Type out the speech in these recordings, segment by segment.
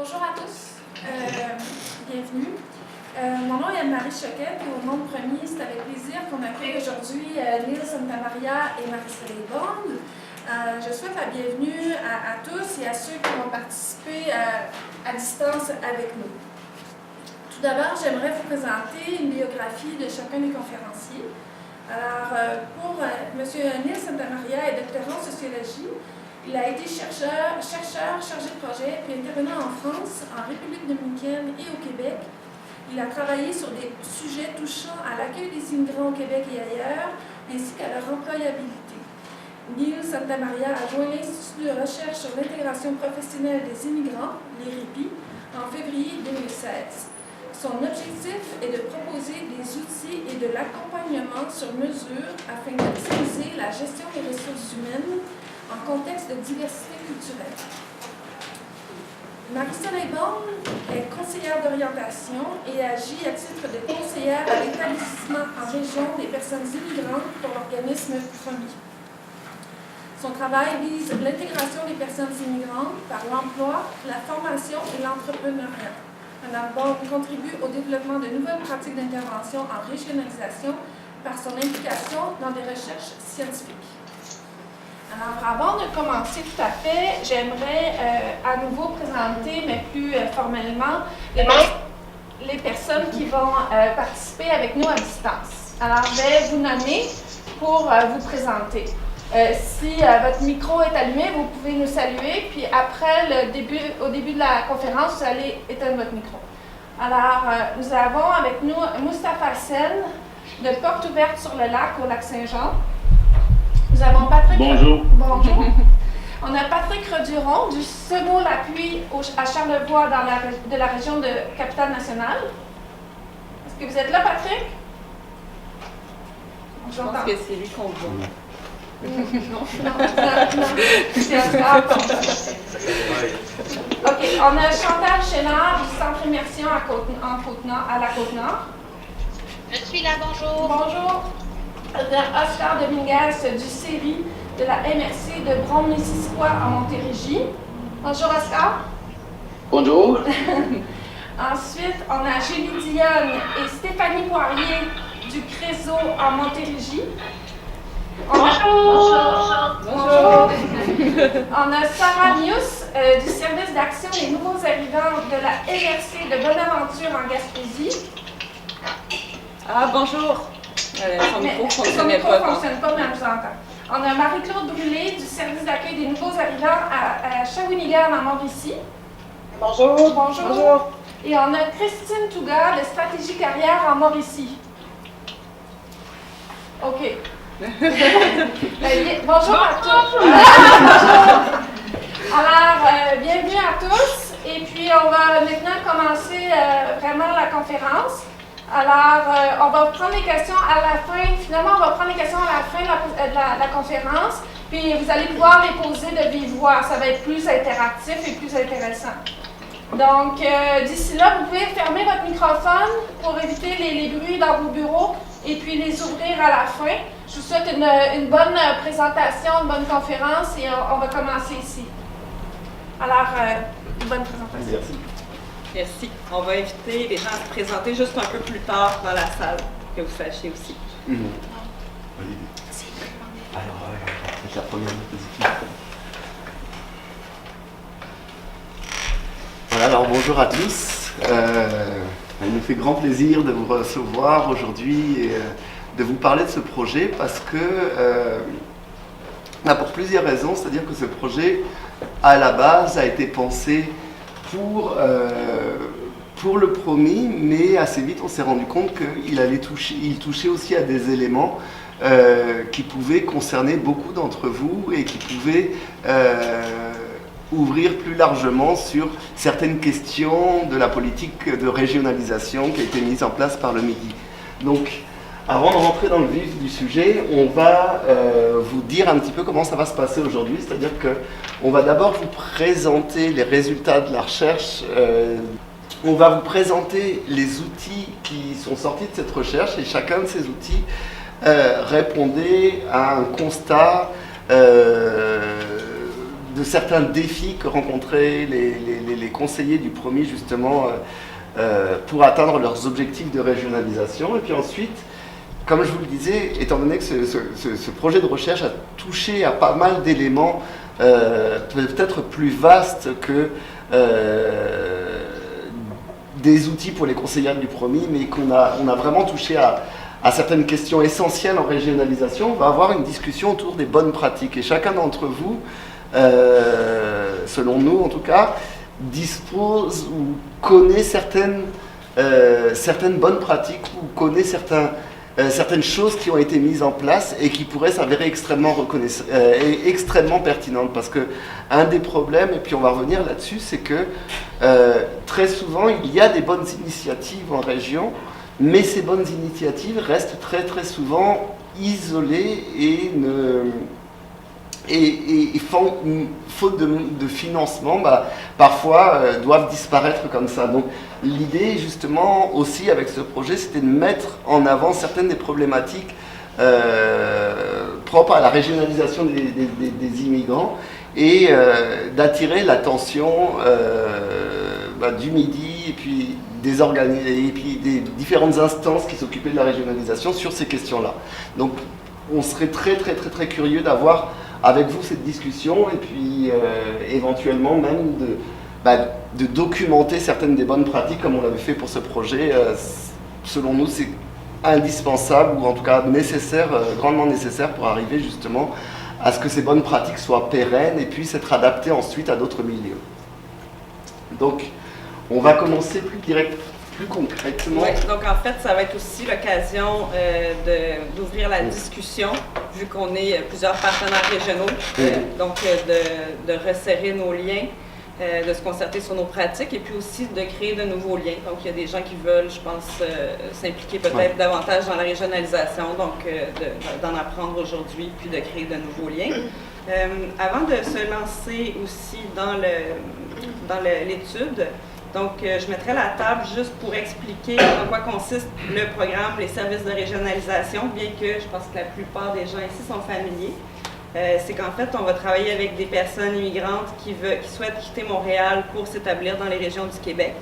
Bonjour à tous, bienvenue. Mon nom est Anne-Marie Choquette et au nom de Premier, c'est avec plaisir qu'on accueille aujourd'hui Neil Santamaria et Marie-Soleil Bond. Je souhaite la bienvenue à tous et à ceux qui vont participer à distance avec nous. Tout d'abord, j'aimerais vous présenter une biographie de chacun des conférenciers. Alors, pour M. Neil Santamaria est doctorant en sociologie. Il a été chercheur, chargé de projet, puis intervenant en France, en République dominicaine et au Québec. Il a travaillé sur des sujets touchant à l'accueil des immigrants au Québec et ailleurs, ainsi qu'à leur employabilité. Neil Santamaria a joint l'Institut de recherche sur l'intégration professionnelle des immigrants, l'IRIPI, en février 2016. Son objectif est de proposer des outils et de l'accompagnement sur mesure afin d'optimiser la gestion des ressources humaines en contexte de diversité culturelle. Marie-Soleil Bond est conseillère d'orientation et agit à titre de conseillère à l'établissement en région des personnes immigrantes pour l'organisme Premier. Son travail vise l'intégration des personnes immigrantes par l'emploi, la formation et l'entrepreneuriat. Madame Bond contribue au développement de nouvelles pratiques d'intervention en régionalisation par son implication dans des recherches scientifiques. Alors, avant de commencer tout à fait, j'aimerais à nouveau présenter, mais plus formellement, les personnes qui vont participer avec nous à distance. Alors, je vais vous nommer pour vous présenter. Si votre micro est allumé, vous pouvez nous saluer, puis après, au début de la conférence, vous allez éteindre votre micro. Alors, nous avons avec nous Moustapha Sen, de Porte Ouverte sur le lac, au lac Saint-Jean. Nous avons Patrick. Bonjour. Bonjour. On a Patrick Reduron du Semoule Appui à Charlevoix de la région de Capitale-Nationale. Est-ce que vous êtes là, Patrick? Je pense que c'est lui qu'on voit. Non. C'est un OK. On a Chantal Chénard du Centre Immersion à la Côte-Nord. Je suis là, bonjour. Bonjour. Oscar Dominguez du CERI de la MRC de Brome-Missisquoi à Montérégie. Bonjour Oscar. Bonjour. Ensuite, on a Julie Dionne et Stéphanie Poirier du Crézo à Montérégie. Bonjour. On a Sarah Mius du service d'action des nouveaux arrivants de la MRC de Bonaventure en Gaspésie. Ah, bonjour. Son micro ne fonctionne pas, mais on vous entend. On a Marie-Claude Brûlé du service d'accueil des nouveaux arrivants à Shawinigan en Mauricie. Bonjour. Bonjour. Et on a Christine Touga de Stratégie Carrière en Mauricie. OK. Bonjour à tous. Alors, bienvenue à tous. Et puis, on va maintenant commencer vraiment la conférence. Alors, on va prendre les questions à la fin. Finalement, on va prendre les questions à la fin de la conférence. Puis, vous allez pouvoir les poser de vive voix. Ça va être plus interactif et plus intéressant. Donc, d'ici là, vous pouvez fermer votre microphone pour éviter les bruits dans vos bureaux et puis les ouvrir à la fin. Je vous souhaite une bonne présentation, une bonne conférence et on va commencer ici. Alors, une bonne présentation. Merci. On va inviter les gens à se présenter juste un peu plus tard dans la salle, que vous sachiez aussi. Alors, c'est la première diapositive. Voilà, alors bonjour à tous. Il nous fait grand plaisir de vous recevoir aujourd'hui et de vous parler de ce projet parce que, pour plusieurs raisons, c'est-à-dire que ce projet, à la base, a été pensé pour le promis, mais assez vite on s'est rendu compte qu'il touchait aussi à des éléments qui pouvaient concerner beaucoup d'entre vous et qui pouvaient ouvrir plus largement sur certaines questions de la politique de régionalisation qui a été mise en place par le Midi. Donc, avant de rentrer dans le vif du sujet, on va vous dire un petit peu comment ça va se passer aujourd'hui, c'est-à-dire qu'on va d'abord vous présenter les résultats de la recherche, on va vous présenter les outils qui sont sortis de cette recherche et chacun de ces outils répondait à un constat de certains défis que rencontraient les conseillers du PROMI justement pour atteindre leurs objectifs de régionalisation. Et puis ensuite, comme je vous le disais, étant donné que ce projet de recherche a touché à pas mal d'éléments peut-être plus vastes que des outils pour les conseillères du PROMI, mais on a vraiment touché à certaines questions essentielles en régionalisation, on va avoir une discussion autour des bonnes pratiques. Et chacun d'entre vous, selon nous en tout cas, dispose ou connaît certaines bonnes pratiques ou connaît certaines choses qui ont été mises en place et qui pourraient s'avérer extrêmement pertinentes. Parce que un des problèmes, et puis on va revenir là-dessus, c'est que très souvent il y a des bonnes initiatives en région, mais ces bonnes initiatives restent très très souvent isolées et faute de financement, parfois doivent disparaître comme ça. Donc l'idée justement aussi avec ce projet, c'était de mettre en avant certaines des problématiques propres à la régionalisation des immigrants et d'attirer l'attention du Midi et puis des différentes instances qui s'occupaient de la régionalisation sur ces questions-là. Donc on serait très très très très curieux d'avoir avec vous cette discussion et puis éventuellement même de documenter certaines des bonnes pratiques comme on l'avait fait pour ce projet. Selon nous, c'est indispensable ou en tout cas nécessaire, grandement nécessaire pour arriver justement à ce que ces bonnes pratiques soient pérennes et puissent être adaptées ensuite à d'autres milieux. Donc, on va commencer plus concrètement. Oui, donc en fait, ça va être aussi l'occasion d'ouvrir la discussion, vu qu'on est plusieurs partenaires régionaux, donc de resserrer nos liens, de se concerter sur nos pratiques et puis aussi de créer de nouveaux liens. Donc il y a des gens qui veulent, je pense, s'impliquer peut-être davantage dans la régionalisation, donc d'en apprendre aujourd'hui puis de créer de nouveaux liens. Avant de se lancer aussi dans l'étude, donc, je mettrai la table juste pour expliquer en quoi consiste le programme, les services de régionalisation, bien que je pense que la plupart des gens ici sont familiers. C'est qu'en fait, on va travailler avec des personnes immigrantes qui souhaitent quitter Montréal pour s'établir dans les régions du Québec.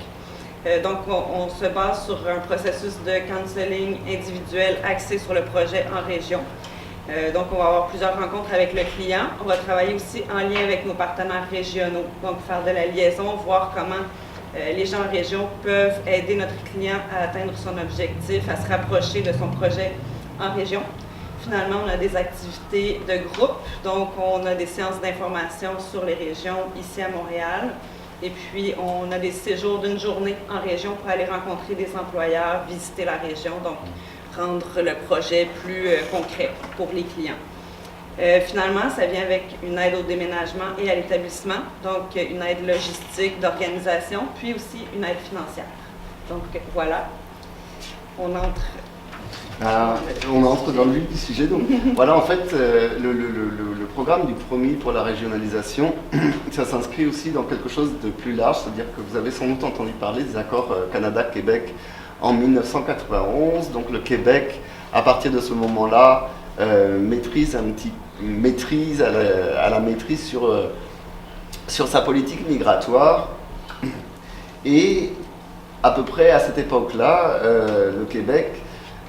Donc, on se base sur un processus de counseling individuel axé sur le projet en région. Donc, on va avoir plusieurs rencontres avec le client. On va travailler aussi en lien avec nos partenaires régionaux, donc faire de la liaison, voir comment les gens en région peuvent aider notre client à atteindre son objectif, à se rapprocher de son projet en région. Finalement, on a des activités de groupe, donc on a des séances d'information sur les régions ici à Montréal. Et puis, on a des séjours d'une journée en région pour aller rencontrer des employeurs, visiter la région, donc rendre le projet plus concret pour les clients. Finalement, ça vient avec une aide au déménagement et à l'établissement, donc une aide logistique, d'organisation, puis aussi une aide financière. Donc voilà, on entre dans le vif du sujet. Donc voilà, en fait, le programme du PROMI pour la régionalisation, ça s'inscrit aussi dans quelque chose de plus large, c'est-à-dire que vous avez sans doute entendu parler des accords Canada-Québec en 1991. Donc le Québec, à partir de ce moment-là, maîtrise sur sa politique migratoire. Et à peu près à cette époque-là, le Québec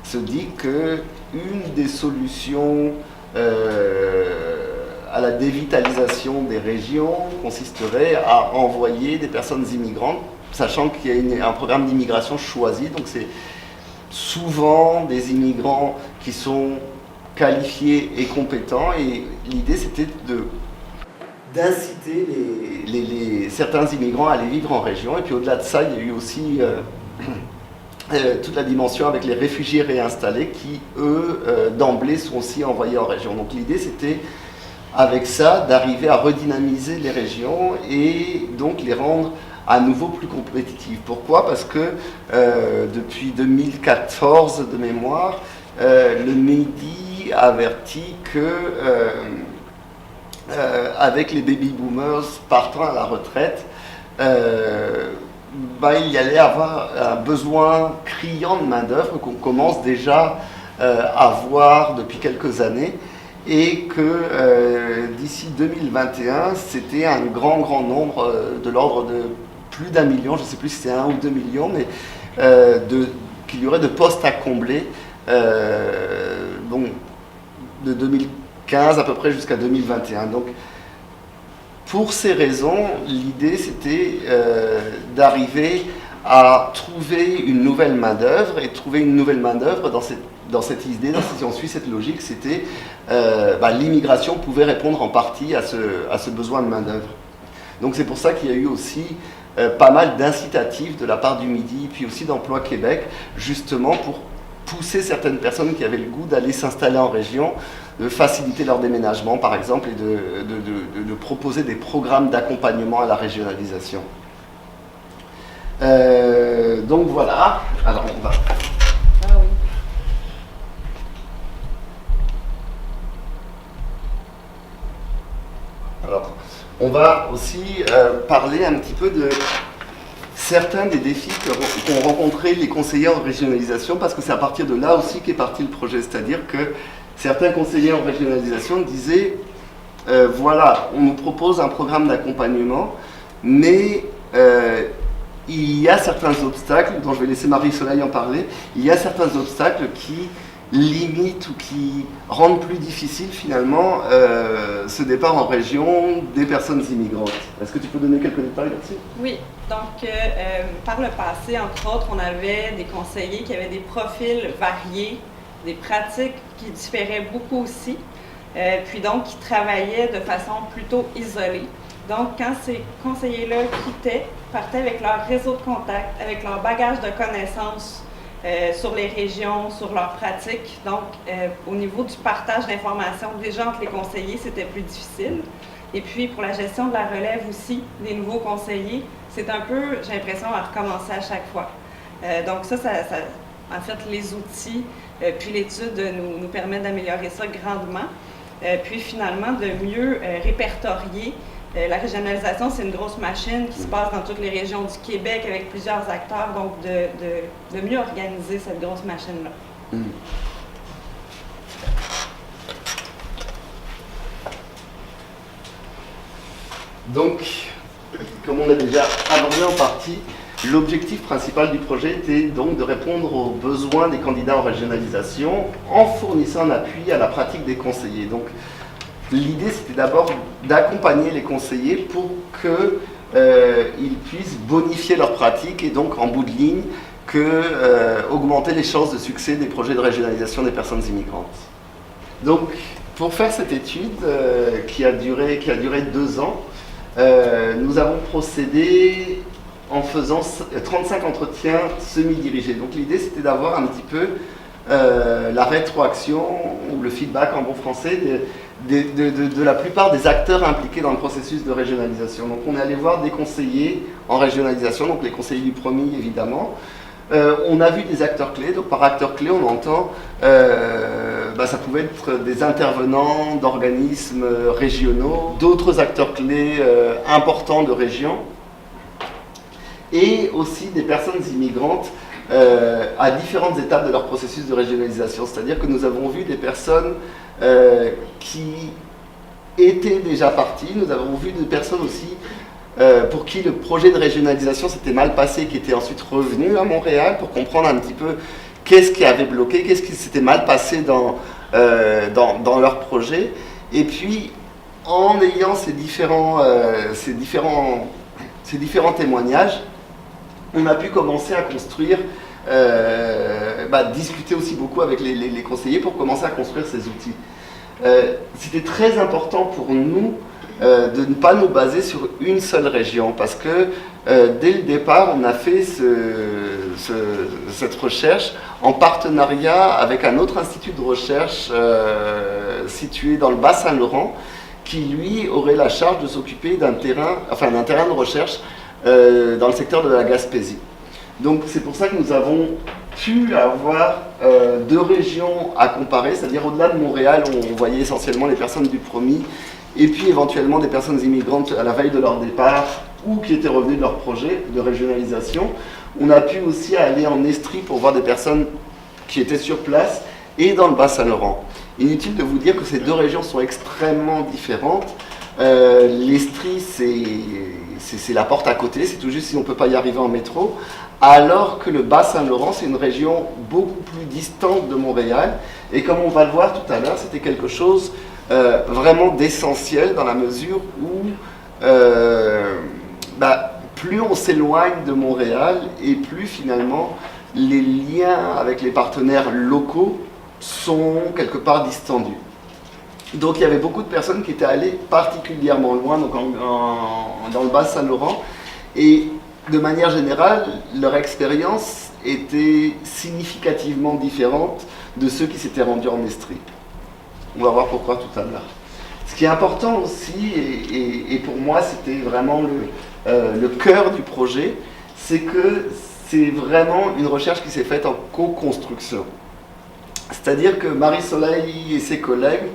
se dit que une des solutions à la dévitalisation des régions consisterait à envoyer des personnes immigrantes, sachant qu'il y a un programme d'immigration choisi, donc c'est souvent des immigrants qui sont qualifiés et compétents, et l'idée c'était d'inciter certains immigrants à aller vivre en région. Et puis au-delà de ça, il y a eu aussi toute la dimension avec les réfugiés réinstallés qui, eux, d'emblée sont aussi envoyés en région. Donc l'idée c'était, avec ça, d'arriver à redynamiser les régions et donc les rendre à nouveau plus compétitives. Pourquoi ? Parce que depuis 2014 de mémoire, le Midi avertit que avec les baby boomers partant à la retraite, il y allait avoir un besoin criant de main-d'œuvre qu'on commence déjà à voir depuis quelques années. et que d'ici 2021, c'était un grand nombre, de l'ordre de plus d'1 million, je ne sais plus si c'est 1 ou 2 millions, mais qu'il y aurait de postes à combler, donc de 2015 à peu près jusqu'à 2021. Donc, pour ces raisons, l'idée c'était d'arriver à trouver une nouvelle main-d'œuvre, et trouver une nouvelle main-d'œuvre dans cette idée, si on suit cette logique, c'était l'immigration pouvait répondre en partie à ce besoin de main-d'œuvre. Donc c'est pour ça qu'il y a eu aussi pas mal d'incitatifs de la part du Midi, puis aussi d'Emploi Québec, justement pour pousser certaines personnes qui avaient le goût d'aller s'installer en région, de faciliter leur déménagement par exemple, et de proposer des programmes d'accompagnement à la régionalisation. Donc voilà, alors on va... Ah oui. Alors, on va aussi parler un petit peu de certains des défis qu'ont rencontrés les conseillers en régionalisation, parce que c'est à partir de là aussi qu'est parti le projet. C'est-à-dire que certains conseillers en régionalisation disaient voilà, on nous propose un programme d'accompagnement, mais il y a certains obstacles, dont je vais laisser Marie-Soleil en parler, il y a certains obstacles qui limitent ou qui rendent plus difficile finalement ce départ en région des personnes immigrantes. Est-ce que tu peux donner quelques détails là-dessus? Oui, donc par le passé, entre autres, on avait des conseillers qui avaient des profils variés, des pratiques qui différaient beaucoup aussi, puis donc qui travaillaient de façon plutôt isolée. Donc quand ces conseillers-là partaient avec leur réseau de contacts, avec leur bagage de connaissances sur les régions, sur leurs pratiques. Donc, au niveau du partage d'informations, déjà entre les conseillers, c'était plus difficile. Et puis, pour la gestion de la relève aussi, des nouveaux conseillers, c'est un peu, j'ai l'impression, à recommencer à chaque fois. Donc ça, en fait, les outils, puis l'étude nous permet d'améliorer ça grandement. Puis finalement, de mieux répertorier. La régionalisation, c'est une grosse machine qui se passe dans toutes les régions du Québec avec plusieurs acteurs, donc de mieux organiser cette grosse machine-là. Donc, comme on a déjà abordé en partie, l'objectif principal du projet était donc de répondre aux besoins des candidats en régionalisation en fournissant un appui à la pratique des conseillers. Donc, l'idée, c'était d'abord d'accompagner les conseillers pour qu'ils puissent bonifier leur pratique et donc, en bout de ligne, augmenter les chances de succès des projets de régionalisation des personnes immigrantes. Donc, pour faire cette étude qui a duré 2 ans, nous avons procédé en faisant 35 entretiens semi-dirigés. Donc, l'idée, c'était d'avoir un petit peu la rétroaction ou le feedback en bon français de la plupart des acteurs impliqués dans le processus de régionalisation. Donc on est allé voir des conseillers en régionalisation, donc les conseillers du PROMI évidemment. On a vu des acteurs clés, donc par acteurs clés on entend, ça pouvait être des intervenants d'organismes régionaux, d'autres acteurs clés importants de région, et aussi des personnes immigrantes à différentes étapes de leur processus de régionalisation. C'est-à-dire que nous avons vu des personnes qui étaient déjà parties, nous avons vu des personnes aussi pour qui le projet de régionalisation s'était mal passé, qui étaient ensuite revenus à Montréal pour comprendre un petit peu qu'est-ce qui avait bloqué, qu'est-ce qui s'était mal passé dans leur projet. Et puis, en ayant ces différents témoignages, on a pu commencer à construire, discuter aussi beaucoup avec les conseillers pour commencer à construire ces outils. C'était très important pour nous de ne pas nous baser sur une seule région, parce que dès le départ, on a fait cette recherche en partenariat avec un autre institut de recherche situé dans le Bas-Saint-Laurent, qui lui aurait la charge de s'occuper d'un terrain de recherche dans le secteur de la Gaspésie. Donc c'est pour ça que nous avons pu avoir 2 régions à comparer, c'est-à-dire au-delà de Montréal, où on voyait essentiellement les personnes du PROMI, et puis éventuellement des personnes immigrantes à la veille de leur départ, ou qui étaient revenues de leur projet de régionalisation. On a pu aussi aller en Estrie pour voir des personnes qui étaient sur place, et dans le Bas-Saint-Laurent. Inutile de vous dire que ces deux régions sont extrêmement différentes. L'Estrie, c'est la porte à côté, c'est tout juste si on ne peut pas y arriver en métro, alors que le Bas-Saint-Laurent, c'est une région beaucoup plus distante de Montréal. Et comme on va le voir tout à l'heure, c'était quelque chose vraiment d'essentiel dans la mesure où plus on s'éloigne de Montréal et plus finalement les liens avec les partenaires locaux sont quelque part distendus. Donc il y avait beaucoup de personnes qui étaient allées particulièrement loin, donc dans le Bas-Saint-Laurent, et de manière générale, leur expérience était significativement différente de ceux qui s'étaient rendus en Estrie. On va voir pourquoi tout à l'heure. Ce qui est important aussi, et pour moi c'était vraiment le cœur du projet, c'est que c'est vraiment une recherche qui s'est faite en co-construction. C'est-à-dire que Marie-Soleil et ses collègues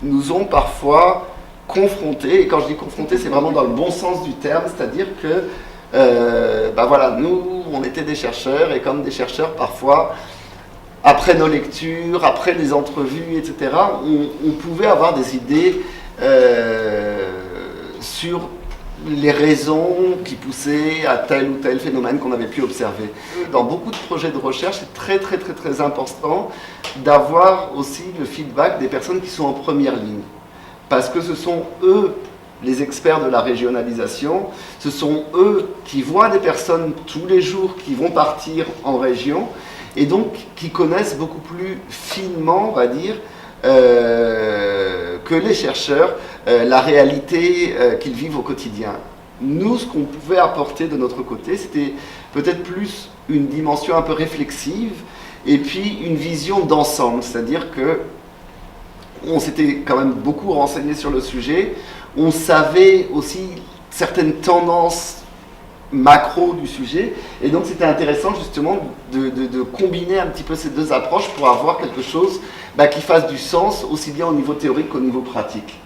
nous ont parfois confrontés, et quand je dis confrontés, c'est vraiment dans le bon sens du terme, c'est-à-dire que nous, on était des chercheurs, et comme des chercheurs, parfois, après nos lectures, après les entrevues, etc., on pouvait avoir des idées sur les raisons qui poussaient à tel ou tel phénomène qu'on avait pu observer. Dans beaucoup de projets de recherche, c'est très très très très important d'avoir aussi le feedback des personnes qui sont en première ligne. Parce que ce sont eux les experts de la régionalisation, ce sont eux qui voient des personnes tous les jours qui vont partir en région et donc qui connaissent beaucoup plus finement, on va dire, que les chercheurs, la réalité qu'ils vivent au quotidien. Nous, ce qu'on pouvait apporter de notre côté, c'était peut-être plus une dimension un peu réflexive et puis une vision d'ensemble, c'est-à-dire que on s'était quand même beaucoup renseigné sur le sujet, on savait aussi certaines tendances macro du sujet, et donc c'était intéressant justement de combiner un petit peu ces deux approches pour avoir quelque chose qui fasse du sens aussi bien au niveau théorique qu'au niveau pratique.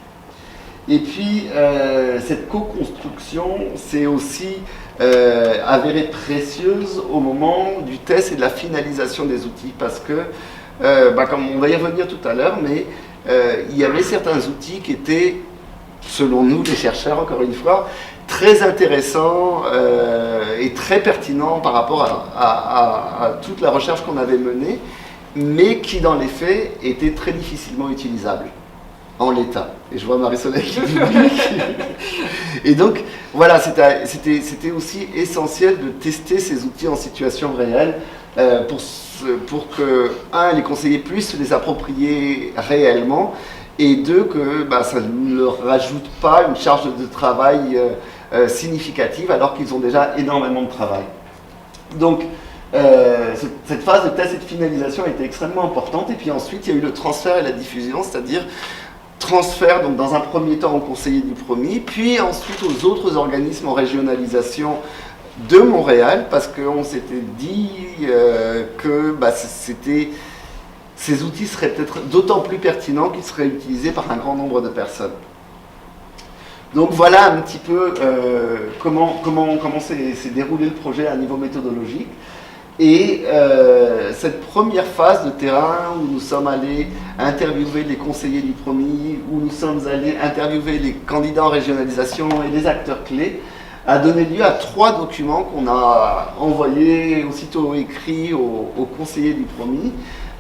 Et puis cette co-construction s'est aussi avérée précieuse au moment du test et de la finalisation des outils, parce que, comme on va y revenir tout à l'heure, mais il y avait certains outils qui étaient, selon nous les chercheurs encore une fois, très intéressants et très pertinents par rapport à toute la recherche qu'on avait menée, mais qui dans les faits étaient très difficilement utilisables en l'état. Et je vois Marie-Soleil qui dit oui. Et donc voilà, c'était aussi essentiel de tester ces outils en situation réelle pour que, les conseillers puissent les approprier réellement, et deux, que ça ne leur rajoute pas une charge de travail significative alors qu'ils ont déjà énormément de travail. Donc cette phase de test et de finalisation a été extrêmement importante, et puis ensuite il y a eu le transfert et la diffusion, c'est-à-dire transfert donc dans un premier temps aux conseillers du PROMI, puis ensuite aux autres organismes en régionalisation de Montréal, parce qu'on s'était dit que ces outils seraient peut-être d'autant plus pertinents qu'ils seraient utilisés par un grand nombre de personnes. Donc voilà un petit peu comment s'est déroulé le projet à niveau méthodologique. Et cette première phase de terrain où nous sommes allés interviewer les conseillers du PROMI, où nous sommes allés interviewer les candidats en régionalisation et les acteurs clés, a donné lieu à 3 documents qu'on a envoyés aussitôt écrits aux conseillers du PROMI.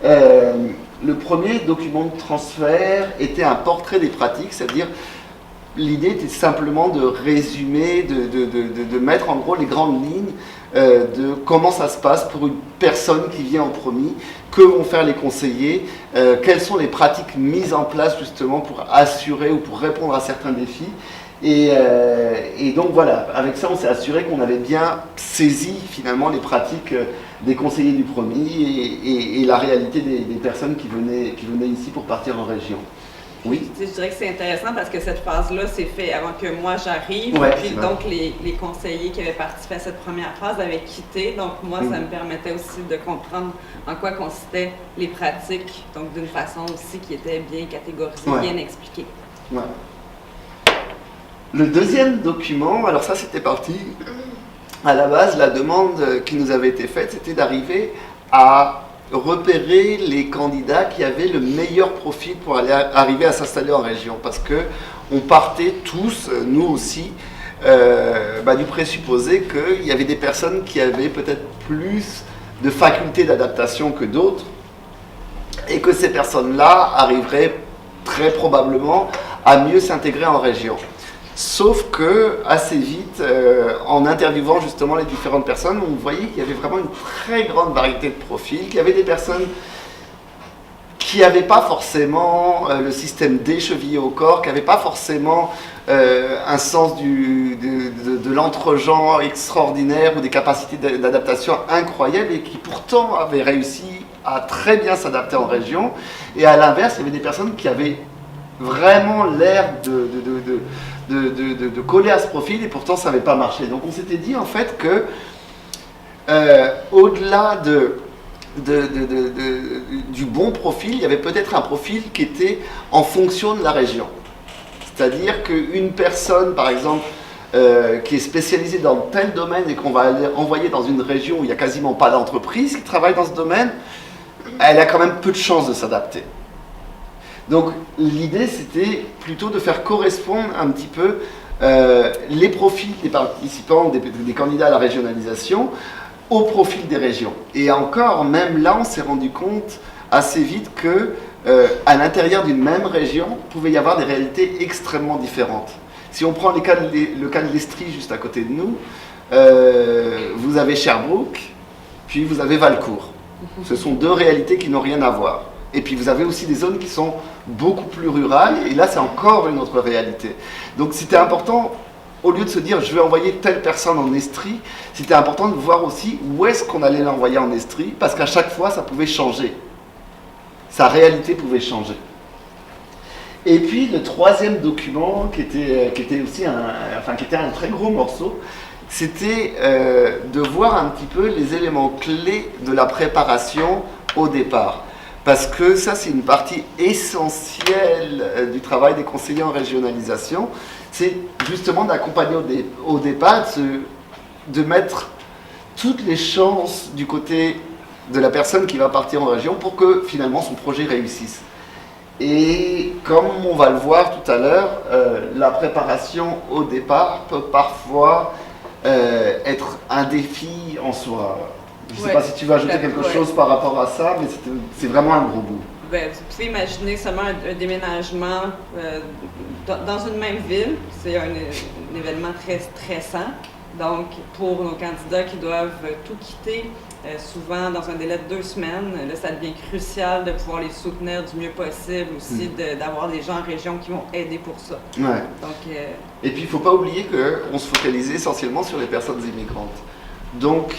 Le premier document de transfert était un portrait des pratiques, c'est-à-dire l'idée était simplement de résumer, de mettre en gros les grandes lignes de comment ça se passe pour une personne qui vient au PROMI, que vont faire les conseillers, quelles sont les pratiques mises en place justement pour assurer ou pour répondre à certains défis. Et donc voilà, avec ça on s'est assuré qu'on avait bien saisi finalement les pratiques des conseillers du PROMI et la réalité des personnes qui venaient ici pour partir en région. Oui. Je dirais que c'est intéressant parce que cette phase-là s'est faite avant que moi j'arrive. Ouais, puis donc les conseillers qui avaient participé à cette première phase avaient quitté. Donc moi, ça me permettait aussi de comprendre en quoi consistaient les pratiques, donc d'une façon aussi qui était bien catégorisée, bien expliquée. Ouais. Le deuxième document, alors ça c'était parti, à la base la demande qui nous avait été faite, c'était d'arriver à repérer les candidats qui avaient le meilleur profil pour arriver à s'installer en région. Parce qu'on partait tous, nous aussi, du présupposé qu'il y avait des personnes qui avaient peut-être plus de facultés d'adaptation que d'autres, et que ces personnes-là arriveraient très probablement à mieux s'intégrer en région. Sauf que, assez vite, en interviewant justement les différentes personnes, on voyait qu'il y avait vraiment une très grande variété de profils, qu'il y avait des personnes qui n'avaient pas forcément le système d'échevillé au corps, qui n'avaient pas forcément un sens de l'entre-genre extraordinaire ou des capacités d'adaptation incroyables et qui pourtant avaient réussi à très bien s'adapter en région. Et à l'inverse, il y avait des personnes qui avaient vraiment l'air de coller à ce profil et pourtant ça n'avait pas marché. Donc on s'était dit en fait que au-delà du bon profil, il y avait peut-être un profil qui était en fonction de la région. C'est-à-dire qu'une personne, par exemple, qui est spécialisée dans tel domaine et qu'on va aller envoyer dans une région où il n'y a quasiment pas d'entreprise qui travaille dans ce domaine, elle a quand même peu de chances de s'adapter. Donc l'idée, c'était plutôt de faire correspondre un petit peu les profils des participants, des candidats à la régionalisation, au profil des régions. Et encore, même là, on s'est rendu compte assez vite que à l'intérieur d'une même région, il pouvait y avoir des réalités extrêmement différentes. Si on prend le cas de l'Estrie juste à côté de nous, vous avez Sherbrooke, puis vous avez Valcourt. Ce sont deux réalités qui n'ont rien à voir. Et puis vous avez aussi des zones qui sont beaucoup plus rurales, et là c'est encore une autre réalité. Donc c'était important, au lieu de se dire je vais envoyer telle personne en Estrie, c'était important de voir aussi où est-ce qu'on allait l'envoyer en Estrie, parce qu'à chaque fois ça pouvait changer. Sa réalité pouvait changer. Et puis le troisième document, qui était aussi un très gros morceau, c'était de voir un petit peu les éléments clés de la préparation au départ. Parce que ça, c'est une partie essentielle du travail des conseillers en régionalisation. C'est justement d'accompagner au départ, de mettre toutes les chances du côté de la personne qui va partir en région pour que finalement son projet réussisse. Et comme on va le voir tout à l'heure, la préparation au départ peut parfois être un défi en soi. Je ne sais pas si tu veux ajouter quelque chose par rapport à ça, mais c'est vraiment un gros bout. Vous pouvez imaginer seulement un déménagement dans une même ville. C'est un événement très stressant. Donc, pour nos candidats qui doivent tout quitter, souvent dans un délai de 2 semaines, là, ça devient crucial de pouvoir les soutenir du mieux possible, aussi d'avoir des gens en région qui vont aider pour ça. Ouais. Donc, et puis, il ne faut pas oublier qu'on se focalisait essentiellement sur les personnes immigrantes. Donc,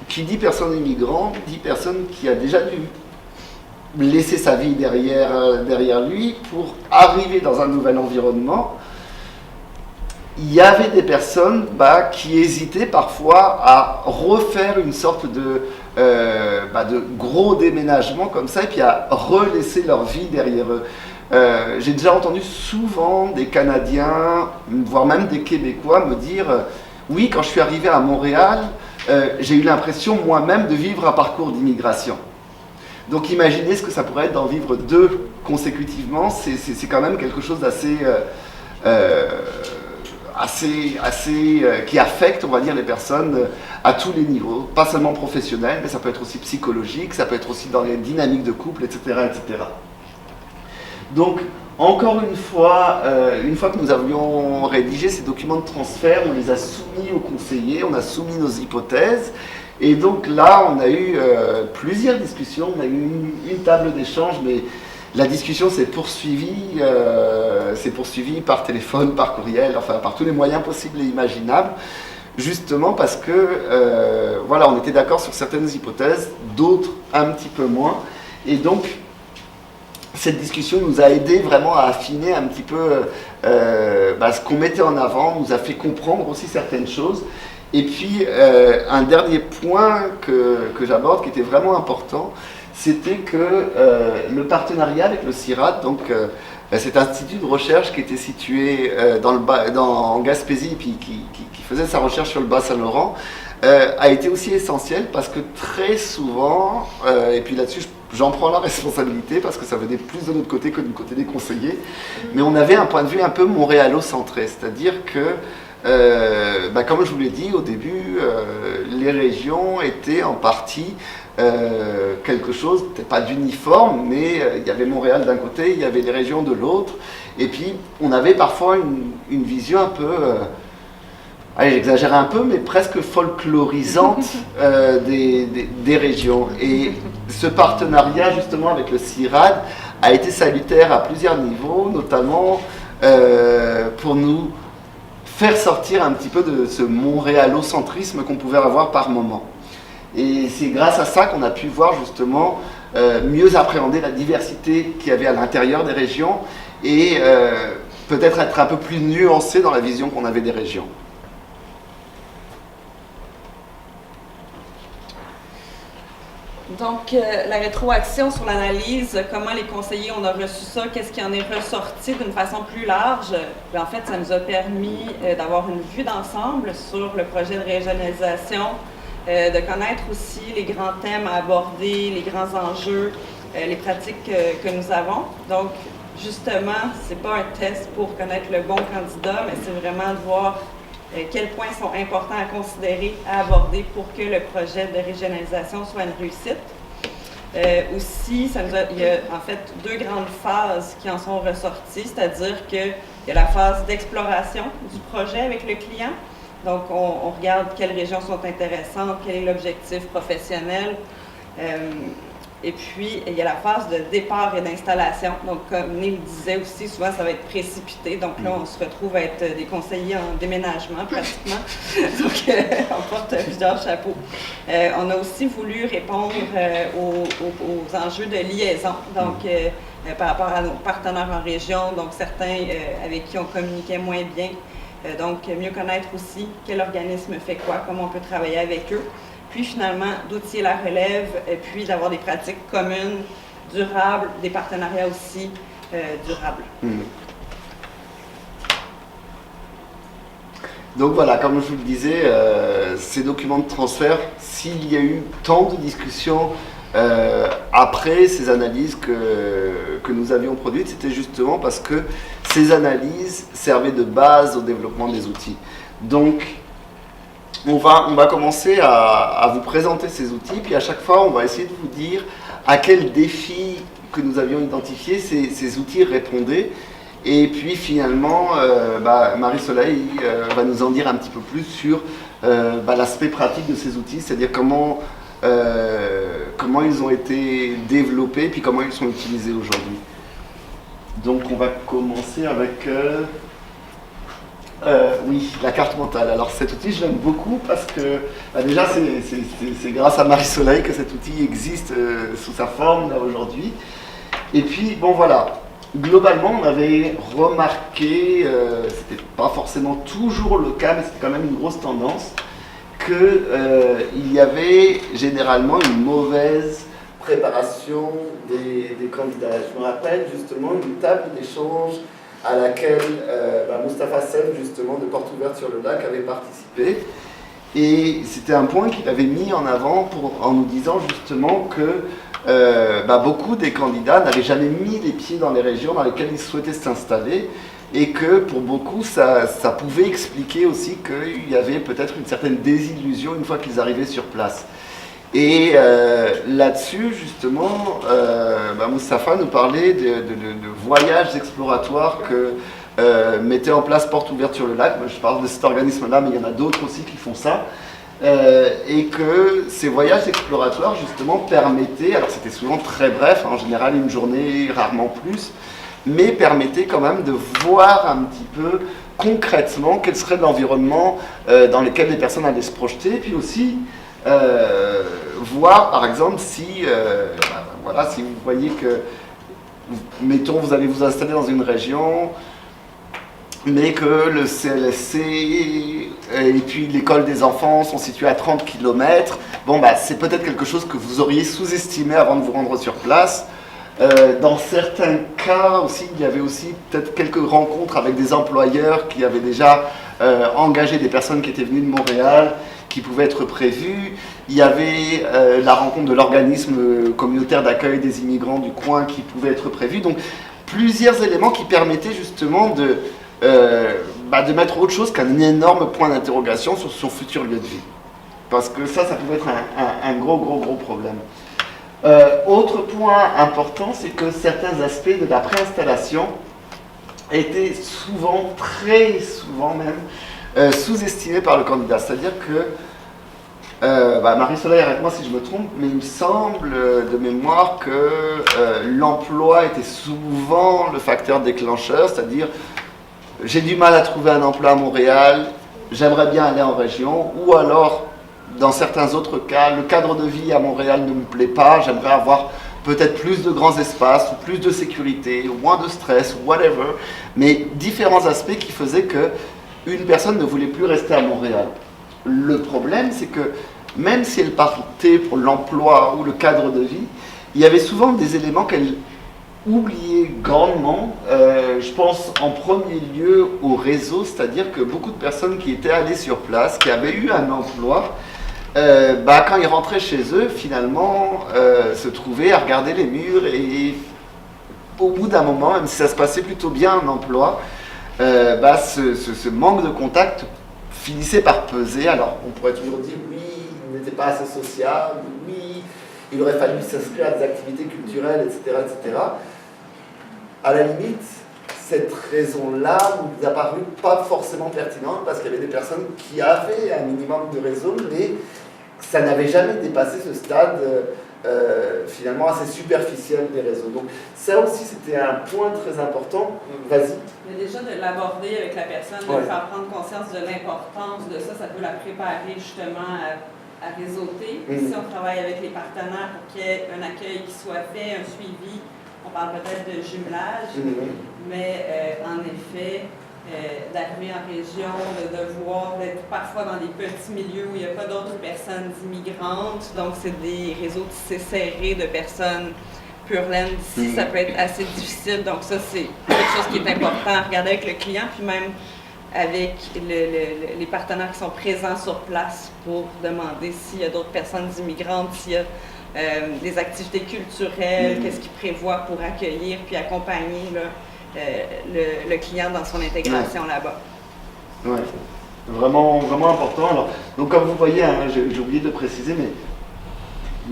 qui dit personne immigrante, dit personne qui a déjà dû laisser sa vie derrière lui pour arriver dans un nouvel environnement. Il y avait des personnes qui hésitaient parfois à refaire une sorte de gros déménagement comme ça et puis à relaisser leur vie derrière eux. J'ai déjà entendu souvent des Canadiens, voire même des Québécois me dire oui, quand je suis arrivé à Montréal, j'ai eu l'impression moi-même de vivre un parcours d'immigration. Donc imaginez ce que ça pourrait être d'en vivre 2 consécutivement, c'est quand même quelque chose d'assez qui affecte, on va dire, les personnes à tous les niveaux, pas seulement professionnels, mais ça peut être aussi psychologique, ça peut être aussi dans les dynamiques de couple, etc. etc. Donc, encore une fois que nous avions rédigé ces documents de transfert, on les a soumis aux conseillers, on a soumis nos hypothèses, et donc là, on a eu plusieurs discussions, on a eu une table d'échange, mais la discussion s'est poursuivie par téléphone, par courriel, enfin par tous les moyens possibles et imaginables, justement parce que, on était d'accord sur certaines hypothèses, d'autres un petit peu moins, et donc cette discussion nous a aidé vraiment à affiner un petit peu ce qu'on mettait en avant, nous a fait comprendre aussi certaines choses. Et puis un dernier point que j'aborde qui était vraiment important, c'était que le partenariat avec le CIRAD, donc cet institut de recherche qui était situé en Gaspésie et puis qui faisait sa recherche sur le Bas-Saint-Laurent, a été aussi essentiel parce que très souvent, et puis là-dessus j'en prends la responsabilité parce que ça venait plus de notre côté que du côté des conseillers, mais on avait un point de vue un peu montréalocentré, c'est-à-dire que comme je vous l'ai dit au début, les régions étaient en partie quelque chose, peut-être pas d'uniforme, mais il y avait Montréal d'un côté, il y avait les régions de l'autre, et puis on avait parfois une vision un peu, allez, j'exagère un peu, mais presque folklorisante des régions. Et ce partenariat justement avec le CIRAD a été salutaire à plusieurs niveaux, notamment pour nous faire sortir un petit peu de ce montréalocentrisme qu'on pouvait avoir par moment. Et c'est grâce à ça qu'on a pu voir justement mieux appréhender la diversité qu'il y avait à l'intérieur des régions et peut-être être un peu plus nuancé dans la vision qu'on avait des régions. Donc, la rétroaction sur l'analyse, comment les conseillers on a reçu ça, qu'est-ce qui en est ressorti d'une façon plus large, en fait, ça nous a permis d'avoir une vue d'ensemble sur le projet de régionalisation, de connaître aussi les grands thèmes à aborder, les grands enjeux, les pratiques que nous avons. Donc, justement, c'est pas un test pour connaître le bon candidat, mais c'est vraiment de voir quels points sont importants à considérer, à aborder pour que le projet de régionalisation soit une réussite. Aussi, il y a en fait deux grandes phases qui en sont ressorties, c'est-à-dire qu'il y a la phase d'exploration du projet avec le client. Donc, on regarde quelles régions sont intéressantes, quel est l'objectif professionnel. Et puis, il y a la phase de départ et d'installation. Donc, comme Neil disait aussi, souvent, ça va être précipité. Donc là, on se retrouve à être des conseillers en déménagement, pratiquement. Donc, on porte plusieurs chapeaux. On a aussi voulu répondre aux enjeux de liaison. Donc, par rapport à nos partenaires en région, donc certains avec qui on communiquait moins bien. Donc, mieux connaître aussi quel organisme fait quoi, comment on peut travailler avec eux. Puis finalement, d'outiller la relève, et puis d'avoir des pratiques communes, durables, des partenariats aussi durables. Donc voilà, comme je vous le disais, ces documents de transfert, s'il y a eu tant de discussions après ces analyses que nous avions produites, c'était justement parce que ces analyses servaient de base au développement des outils. Donc, on va commencer à vous présenter ces outils, puis à chaque fois, on va essayer de vous dire à quels défis que nous avions identifiés ces outils répondaient. Et puis finalement, Marie-Soleil va nous en dire un petit peu plus sur l'aspect pratique de ces outils, c'est-à-dire comment ils ont été développés, puis comment ils sont utilisés aujourd'hui. Donc on va commencer avec... oui, la carte mentale. Alors cet outil, je l'aime beaucoup parce que déjà, c'est grâce à Marie-Soleil que cet outil existe sous sa forme là aujourd'hui. Et puis, bon voilà, globalement, on avait remarqué, c'était pas forcément toujours le cas, mais c'était quand même une grosse tendance, qu'il y avait généralement une mauvaise préparation des candidats. Je me rappelle justement une table d'échange à laquelle Moustapha Seb, justement, de Porte Ouverte sur le Lac, avait participé. Et c'était un point qu'il avait mis en avant en nous disant justement que beaucoup des candidats n'avaient jamais mis les pieds dans les régions dans lesquelles ils souhaitaient s'installer et que pour beaucoup, ça pouvait expliquer aussi qu'il y avait peut-être une certaine désillusion une fois qu'ils arrivaient sur place. Et là-dessus, justement, Moustapha nous parlait de voyages exploratoires que mettait en place Porte Ouverte sur le Lac. Moi, je parle de cet organisme-là, mais il y en a d'autres aussi qui font ça. Et que ces voyages exploratoires, justement, permettaient, alors c'était souvent très bref, en général une journée, rarement plus, mais permettaient quand même de voir un petit peu concrètement quel serait l'environnement dans lequel les personnes allaient se projeter, et puis aussi voir par exemple si vous voyez que, mettons, vous allez vous installer dans une région mais que le CLSC et puis l'école des enfants sont situés à 30 km. Bon, bah, c'est peut-être quelque chose que vous auriez sous-estimé avant de vous rendre sur place. Dans certains cas aussi, il y avait aussi peut-être quelques rencontres avec des employeurs qui avaient déjà engagé des personnes qui étaient venues de Montréal, qui pouvaient être prévues. Il y avait la rencontre de l'organisme communautaire d'accueil des immigrants du coin qui pouvait être prévue. Donc, plusieurs éléments qui permettaient justement de mettre autre chose qu'un énorme point d'interrogation sur son futur lieu de vie. Parce que ça pouvait être un gros problème. Autre point important, c'est que certains aspects de la préinstallation étaient souvent, très souvent même, sous-estimés par le candidat. C'est-à-dire que, Marie-Soleil, arrête-moi si je me trompe, mais il me semble de mémoire que l'emploi était souvent le facteur déclencheur, c'est-à-dire j'ai du mal à trouver un emploi à Montréal, j'aimerais bien aller en région, ou alors, dans certains autres cas, le cadre de vie à Montréal ne me plaît pas, j'aimerais avoir peut-être plus de grands espaces, ou plus de sécurité, ou moins de stress, ou whatever, mais différents aspects qui faisaient qu'une personne ne voulait plus rester à Montréal. Le problème, c'est que même si elle partait pour l'emploi ou le cadre de vie, il y avait souvent des éléments qu'elle oubliait grandement. Je pense en premier lieu au réseau, c'est-à-dire que beaucoup de personnes qui étaient allées sur place, qui avaient eu un emploi, quand ils rentraient chez eux, finalement, se trouvaient à regarder les murs et au bout d'un moment, même si ça se passait plutôt bien un emploi, ce manque de contact finissait par peser. Alors on pourrait toujours dire oui, il n'était pas assez sociable, oui, il aurait fallu s'inscrire à des activités culturelles, etc., etc. À la limite, cette raison-là nous a paru pas forcément pertinente parce qu'il y avait des personnes qui avaient un minimum de réseau, mais ça n'avait jamais dépassé ce stade finalement assez superficiel des réseaux. Donc ça aussi c'était un point très important. Vas-y. Mais déjà de l'aborder avec la personne, de lui faire prendre conscience de l'importance de ça, ça peut la préparer justement à réseauter. Si on travaille avec les partenaires pour qu'il y ait un accueil qui soit fait, un suivi, on parle peut-être de jumelage, mais en effet, d'arriver en région, de devoir être parfois dans des petits milieux où il n'y a pas d'autres personnes immigrantes, donc c'est des réseaux tissés serrés de personnes pure laine d'ici, ça peut être assez difficile, donc ça c'est quelque chose qui est important à regarder avec le client, puis même avec les partenaires qui sont présents sur place pour demander s'il y a d'autres personnes immigrantes, s'il y a des activités culturelles, qu'est-ce qu'ils prévoient pour accueillir puis accompagner là, le client dans son intégration là-bas. Ouais, vraiment important. Alors, donc comme vous voyez, hein, j'ai oublié de préciser, mais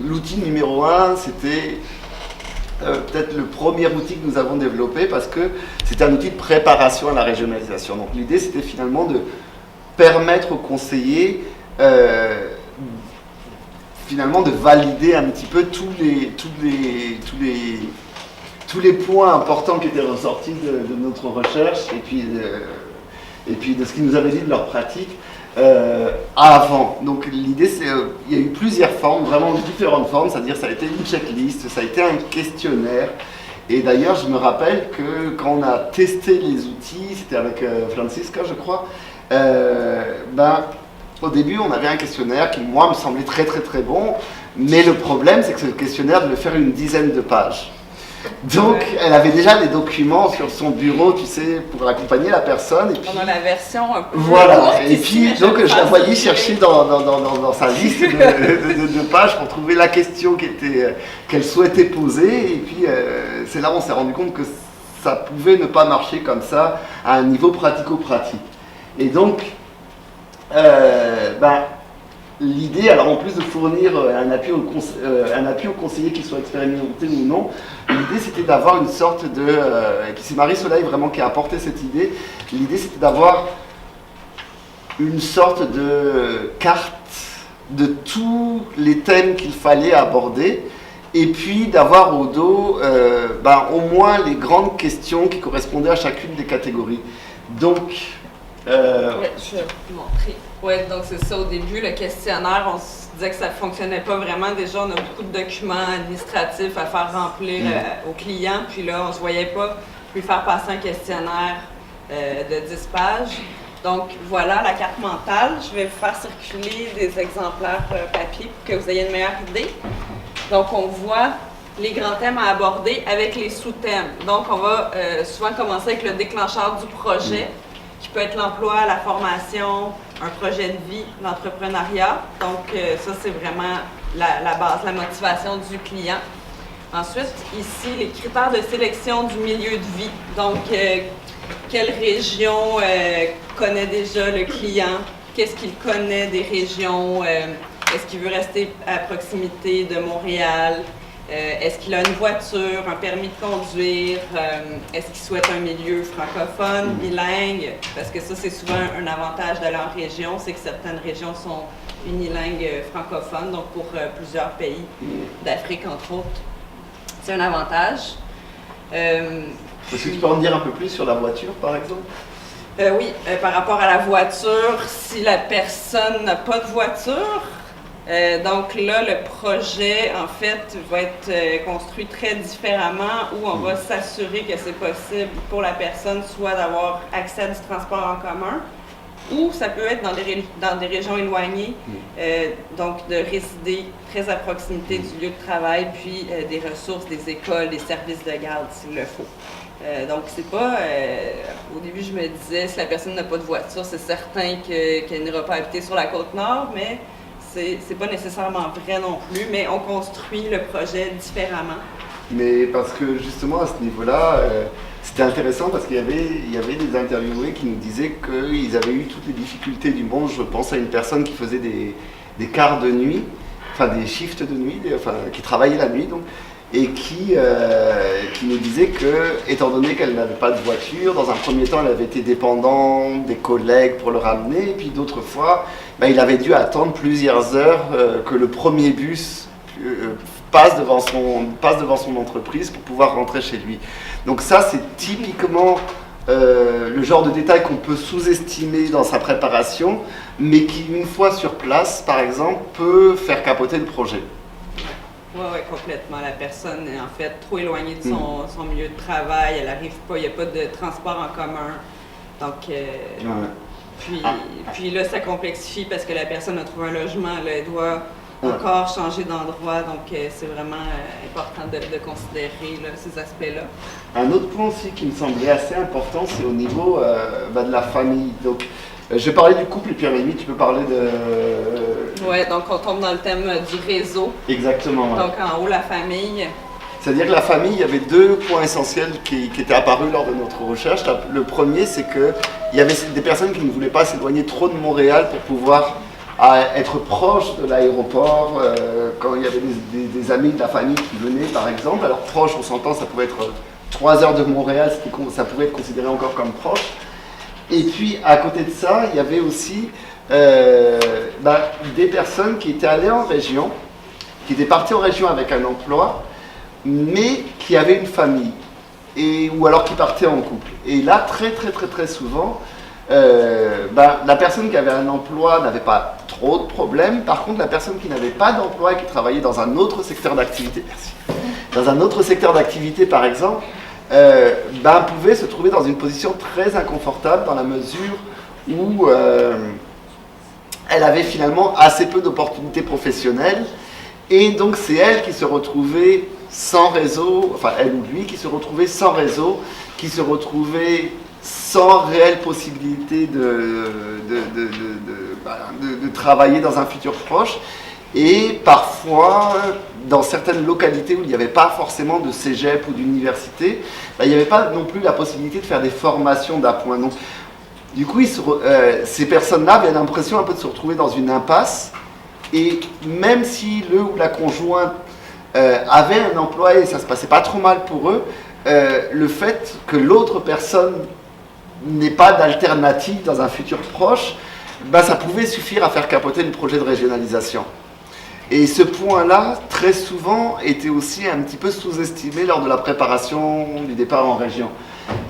l'outil numéro 1, c'était peut-être le premier outil que nous avons développé parce que c'était un outil de préparation à la régionalisation. Donc l'idée, c'était finalement de permettre aux conseillers finalement de valider un petit peu tous les points importants qui étaient ressortis de notre recherche et puis de ce qu'ils nous avaient dit de leur pratique avant. Donc l'idée, c'est il y a eu plusieurs formes, vraiment différentes formes, c'est-à-dire ça a été une checklist, ça a été un questionnaire. Et d'ailleurs, je me rappelle que quand on a testé les outils, c'était avec Francisca, je crois, au début, on avait un questionnaire qui, moi, me semblait très bon, mais le problème, c'est que ce questionnaire devait faire une dizaine de pages. Donc, elle avait déjà les documents sur son bureau, tu sais, pour accompagner la personne. Et puis, on a la version un peu voilà, et puis, donc, je la voyais chercher dans sa liste de pages pour trouver la question qu'elle souhaitait poser. Et puis, c'est là où on s'est rendu compte que ça pouvait ne pas marcher comme ça à un niveau pratico-pratique. Et donc, l'idée, alors en plus de fournir un appui aux conseillers qui soient expérimentés ou non, l'idée c'était d'avoir une sorte de... et puis c'est Marie-Soleil vraiment qui a apporté cette idée. L'idée c'était d'avoir une sorte de carte de tous les thèmes qu'il fallait aborder et puis d'avoir au dos au moins les grandes questions qui correspondaient à chacune des catégories. Donc... je vais vous montrer. Oui, donc c'est ça. Au début, le questionnaire, on se disait que ça ne fonctionnait pas vraiment. Déjà, on a beaucoup de documents administratifs à faire remplir aux clients. Puis là, on ne se voyait pas lui faire passer un questionnaire de 10 pages. Donc voilà la carte mentale. Je vais vous faire circuler des exemplaires papier pour que vous ayez une meilleure idée. Donc on voit les grands thèmes à aborder avec les sous-thèmes. Donc on va souvent commencer avec le déclencheur du projet, qui peut être l'emploi, la formation, un projet de vie, l'entrepreneuriat. Donc ça c'est vraiment la base, la motivation du client. Ensuite, ici, les critères de sélection du milieu de vie. Donc, quelle région connaît déjà le client? Qu'est-ce qu'il connaît des régions? Est-ce qu'il veut rester à proximité de Montréal? Est-ce qu'il a une voiture, un permis de conduire? Est-ce qu'il souhaite un milieu francophone, bilingue? Parce que ça, c'est souvent un avantage d'aller en région, c'est que certaines régions sont unilingues francophones, donc pour plusieurs pays d'Afrique, entre autres. C'est un avantage. Est-ce que tu peux en dire un peu plus sur la voiture, par exemple? Oui, par rapport à la voiture, si la personne n'a pas de voiture, donc là, le projet, en fait, va être construit très différemment, où on va s'assurer que c'est possible pour la personne soit d'avoir accès à du transport en commun, ou ça peut être dans des régions éloignées, donc de résider très à proximité du lieu de travail, puis des ressources, des écoles, des services de garde s'il le faut. Donc c'est pas, au début je me disais, si la personne n'a pas de voiture, c'est certain qu'elle n'ira pas habiter sur la Côte-Nord, mais c'est pas nécessairement vrai non plus, mais on construit le projet différemment. Mais parce que justement à ce niveau-là, c'était intéressant parce qu'il y avait des interviewés qui nous disaient qu'ils avaient eu toutes les difficultés du monde. Je pense à une personne qui faisait des quarts de nuit, enfin des shifts de nuit, qui travaillait la nuit donc, et qui nous disait que, étant donné qu'elle n'avait pas de voiture, dans un premier temps elle avait été dépendante des collègues pour le ramener, et puis d'autres fois, il avait dû attendre plusieurs heures que le premier bus passe devant son entreprise pour pouvoir rentrer chez lui. Donc ça, c'est typiquement le genre de détail qu'on peut sous-estimer dans sa préparation, mais qui, une fois sur place, par exemple, peut faire capoter le projet. Oui, complètement. La personne est en fait trop éloignée de son milieu de travail, elle n'arrive pas, il n'y a pas de transport en commun. Donc, puis là, ça complexifie parce que la personne a trouvé un logement, là, elle doit encore changer d'endroit, donc c'est vraiment important de considérer là, ces aspects-là. Un autre point aussi qui me semblait assez important, c'est au niveau de la famille. Donc, je vais parler du couple et puis Rémi, tu peux parler de... Oui, donc on tombe dans le thème du réseau. Exactement. Ouais. Donc en haut, la famille. C'est-à-dire que la famille, il y avait deux points essentiels qui étaient apparus lors de notre recherche. Le premier, c'est qu'il y avait des personnes qui ne voulaient pas s'éloigner trop de Montréal pour pouvoir être proche de l'aéroport, quand il y avait des amis de la famille qui venaient par exemple. Alors proche, on s'entend, ça pouvait être 3 heures de Montréal, ça pouvait être considéré encore comme proche. Et puis à côté de ça, il y avait aussi des personnes qui étaient allées en région, qui étaient parties en région avec un emploi, mais qui avaient une famille, ou alors qui partaient en couple. Et là, très souvent, la personne qui avait un emploi n'avait pas trop de problèmes. Par contre, la personne qui n'avait pas d'emploi et qui travaillait dans un autre secteur d'activité, dans un autre secteur d'activité par exemple, pouvait se trouver dans une position très inconfortable dans la mesure où elle avait finalement assez peu d'opportunités professionnelles. Et donc c'est elle qui se retrouvait sans réseau, enfin elle ou lui qui se retrouvait sans réseau, qui se retrouvait sans réelle possibilité de travailler dans un futur proche. Et parfois, dans certaines localités où il n'y avait pas forcément de cégep ou d'université, il n'y avait pas non plus la possibilité de faire des formations d'appoint. Donc, du coup, ces personnes-là avaient l'impression un peu de se retrouver dans une impasse. Et même si le ou la conjointe avait un emploi et ça se passait pas trop mal pour eux, le fait que l'autre personne n'ait pas d'alternative dans un futur proche, ça pouvait suffire à faire capoter le projet de régionalisation. Et ce point-là, très souvent, était aussi un petit peu sous-estimé lors de la préparation du départ en région.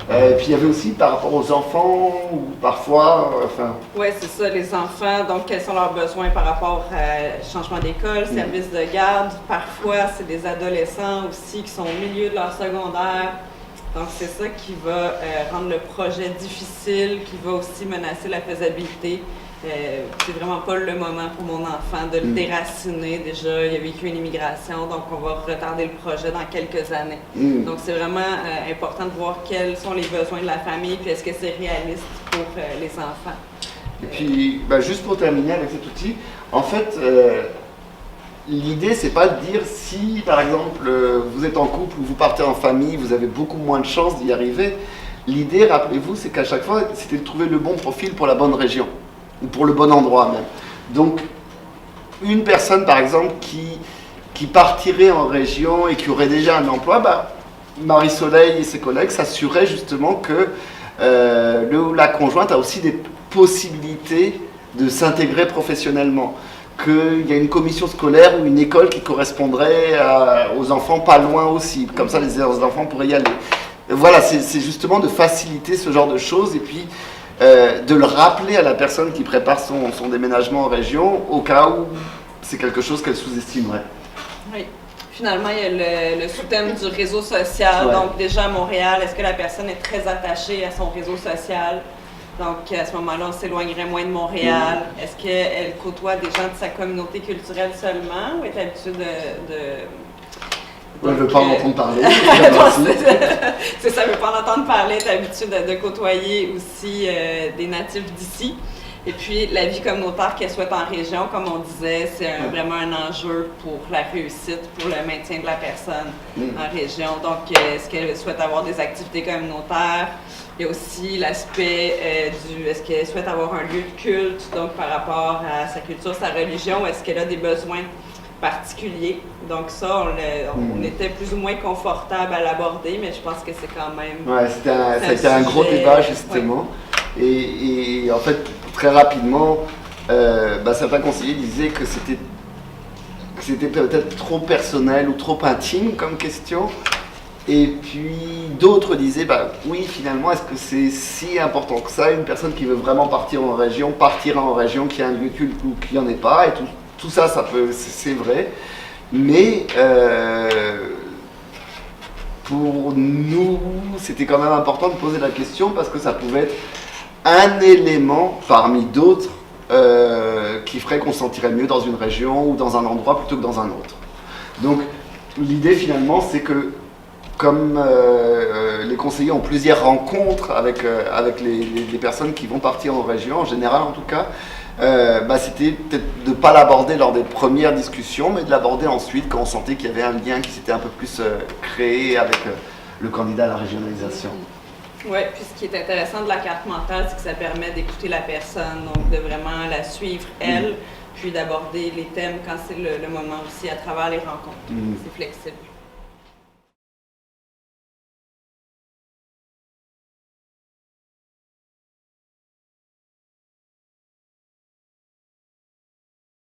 Puis il y avait aussi par rapport aux enfants, ou parfois... Oui, c'est ça, les enfants, donc quels sont leurs besoins par rapport à changement d'école, service de garde. Parfois, c'est des adolescents aussi qui sont au milieu de leur secondaire, Donc, c'est ça qui va rendre le projet difficile, qui va aussi menacer la faisabilité. C'est vraiment pas le moment pour mon enfant de le déraciner. Déjà, il a vécu une immigration, donc on va retarder le projet dans quelques années. Donc, c'est vraiment important de voir quels sont les besoins de la famille, puis est-ce que c'est réaliste pour les enfants. Et puis, juste pour terminer avec cet outil, en fait, l'idée, c'est pas de dire si, par exemple, vous êtes en couple ou vous partez en famille, vous avez beaucoup moins de chances d'y arriver. L'idée, rappelez-vous, c'est qu'à chaque fois, c'était de trouver le bon profil pour la bonne région, ou pour le bon endroit même. Donc, une personne, par exemple, qui partirait en région et qui aurait déjà un emploi, Marie-Soleil et ses collègues s'assuraient justement que la conjointe a aussi des possibilités de s'intégrer professionnellement, qu'il y a une commission scolaire ou une école qui correspondrait aux enfants pas loin aussi, comme ça les enfants pourraient y aller. Voilà, c'est justement de faciliter ce genre de choses et puis de le rappeler à la personne qui prépare son déménagement en région au cas où c'est quelque chose qu'elle sous-estimerait. Oui. Finalement, il y a le sous-thème du réseau social. Ouais. Donc déjà à Montréal, est-ce que la personne est très attachée à son réseau social? Donc à ce moment-là, on s'éloignerait moins de Montréal. Est-ce qu'elle côtoie des gens de sa communauté culturelle seulement ou est habituée je ne veux pas en entendre parler. C'est ça, je ne veux pas en entendre parler, est habituée de côtoyer aussi des natifs d'ici. Et puis, la vie communautaire qu'elle souhaite en région, comme on disait, c'est vraiment un enjeu pour la réussite, pour le maintien de la personne en région. Donc, est-ce qu'elle souhaite avoir des activités communautaires? Il y a aussi l'aspect est-ce qu'elle souhaite avoir un lieu de culte, donc par rapport à sa culture, sa religion, est-ce qu'elle a des besoins particuliers? Donc ça, on était plus ou moins confortable à l'aborder, mais je pense que c'est quand même... Ouais, c'était un gros débat, justement. Ouais. Et en fait, très rapidement, certains conseillers disaient que c'était peut-être trop personnel ou trop intime comme question. Et puis d'autres disaient, oui, finalement, est-ce que c'est si important que ça, une personne qui veut vraiment partir en région, partira en région, qui a un lieu de culte ou qui n'en est pas, et tout ça, c'est vrai. Mais pour nous, c'était quand même important de poser la question parce que ça pouvait être un élément parmi d'autres qui ferait qu'on se sentirait mieux dans une région ou dans un endroit plutôt que dans un autre. Donc l'idée finalement c'est que comme les conseillers ont plusieurs rencontres avec les personnes qui vont partir en région, en général en tout cas, c'était peut-être de ne pas l'aborder lors des premières discussions, mais de l'aborder ensuite quand on sentait qu'il y avait un lien qui s'était un peu plus créé avec le candidat à la régionalisation. Oui, puis ce qui est intéressant de la carte mentale, c'est que ça permet d'écouter la personne, donc de vraiment la suivre, elle, puis d'aborder les thèmes quand c'est le moment aussi à travers les rencontres. C'est flexible.